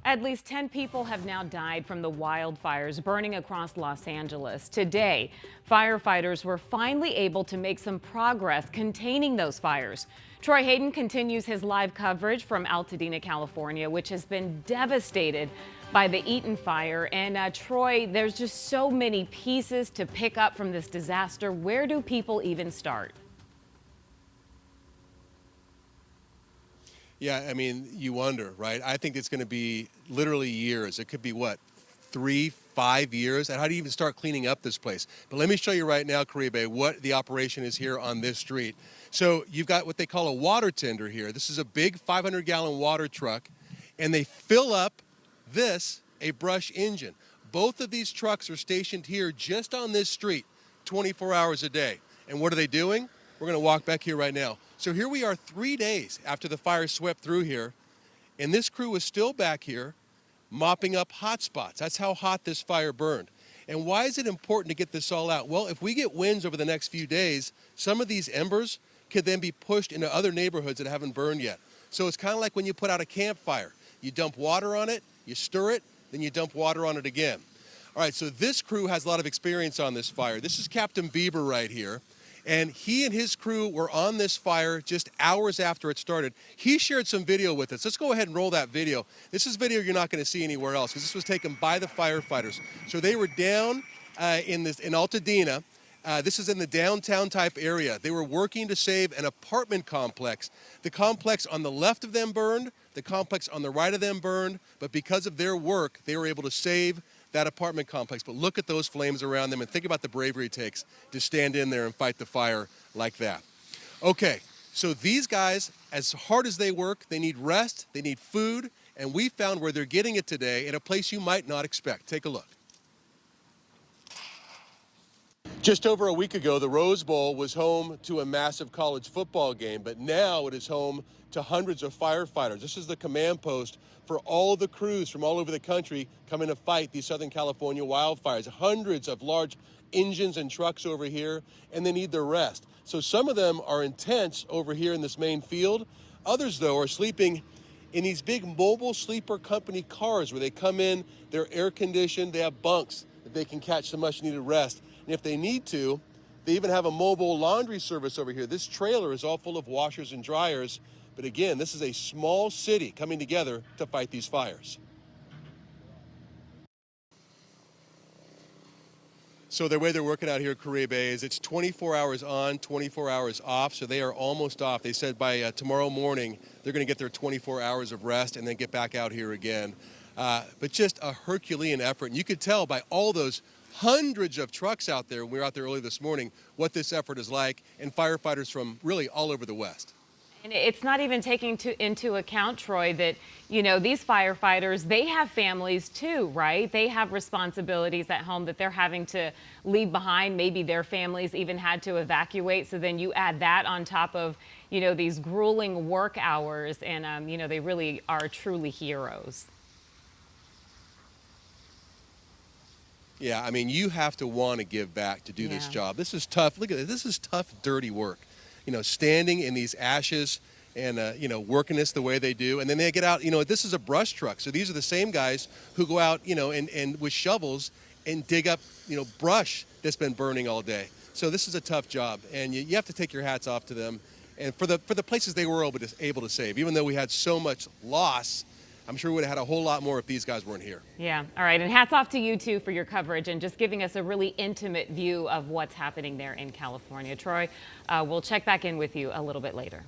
At least 10 people have now died from the wildfires burning across Los Angeles. Today, firefighters were finally able to make some progress containing those fires. Troy Hayden continues his live coverage from Altadena, California, which has been devastated by the Eaton fire. And Troy, there's just so many pieces to pick up from this disaster. Where do people even start? Yeah, I mean, you wonder, right? I think it's going to be literally years. It could be what, 3, 5 years? And how do you even start cleaning up this place? But let me show you right now, Caribe, what the operation is here on this street. So you've got what they call a water tender here. This is a big 500-gallon water truck, and they fill up a brush engine. Both of these trucks are stationed here just on this street 24 hours a day. And what are they doing? We're going to walk back here right now. So here we are 3 days after the fire swept through here, and this crew is still back here mopping up hot spots. That's how hot this fire burned. And why is it important to get this all out? Well, if we get winds over the next few days, some of these embers could then be pushed into other neighborhoods that haven't burned yet. So it's kind of like when you put out a campfire. You dump water on it, you stir it, then you dump water on it again. All right, so this crew has a lot of experience on this fire. This is Captain Bieber right here. And he and his crew were on this fire just hours after it started. He shared some video with us. Let's go ahead and roll that video. This is video you're not going to see anywhere else because this was taken by the firefighters. So they were down in Altadena. This is in the downtown type area. They were working to save an apartment complex. The complex on the left of them burned. The complex on the right of them burned. But because of their work, they were able to save that apartment complex. But look at those flames around them and think about the bravery it takes to stand in there and fight the fire like that. Okay, so these guys, as hard as they work, they need rest, they need food, and we found where they're getting it today in a place you might not expect. Take a look. Just over a week ago, the Rose Bowl was home to a massive college football game, but now it is home to hundreds of firefighters. This is the command post for all the crews from all over the country coming to fight these Southern California wildfires. Hundreds of large engines and trucks over here, and they need their rest. So some of them are in tents over here in this main field. Others, though, are sleeping in these big mobile sleeper company cars where they come in, they're air conditioned, they have bunks that they can catch the much needed rest. And if they need to, they even have a mobile laundry service over here. This trailer is all full of washers and dryers. But again, this is a small city coming together to fight these fires. So the way they're working out here at Caribe is it's 24 hours on, 24 hours off. So they are almost off. They said by tomorrow morning, they're going to get their 24 hours of rest and then get back out here again. But just a Herculean effort. And you could tell by all those hundreds of trucks out there, we were out there early this morning, what this effort is like, and firefighters from really all over the West. And it's not even taking into account, Troy, that, you know, these firefighters, they have families too, right? They have responsibilities at home that they're having to leave behind. Maybe their families even had to evacuate. So then you add that on top of, you know, these grueling work hours. And, you know, they really are truly heroes. Yeah, I mean, you have to want to give back to do this job. This is tough. Look at this. This is tough, dirty work. You know, standing in these ashes and, you know, working this the way they do. And then they get out, you know, this is a brush truck. So these are the same guys who go out, you know, and with shovels and dig up, you know, brush that's been burning all day. So this is a tough job. And you have to take your hats off to them. And for the places they were able to save, even though we had so much loss, I'm sure we would have had a whole lot more if these guys weren't here. Yeah. All right. And hats off to you, too, for your coverage and just giving us a really intimate view of what's happening there in California. Troy, we'll check back in with you a little bit later.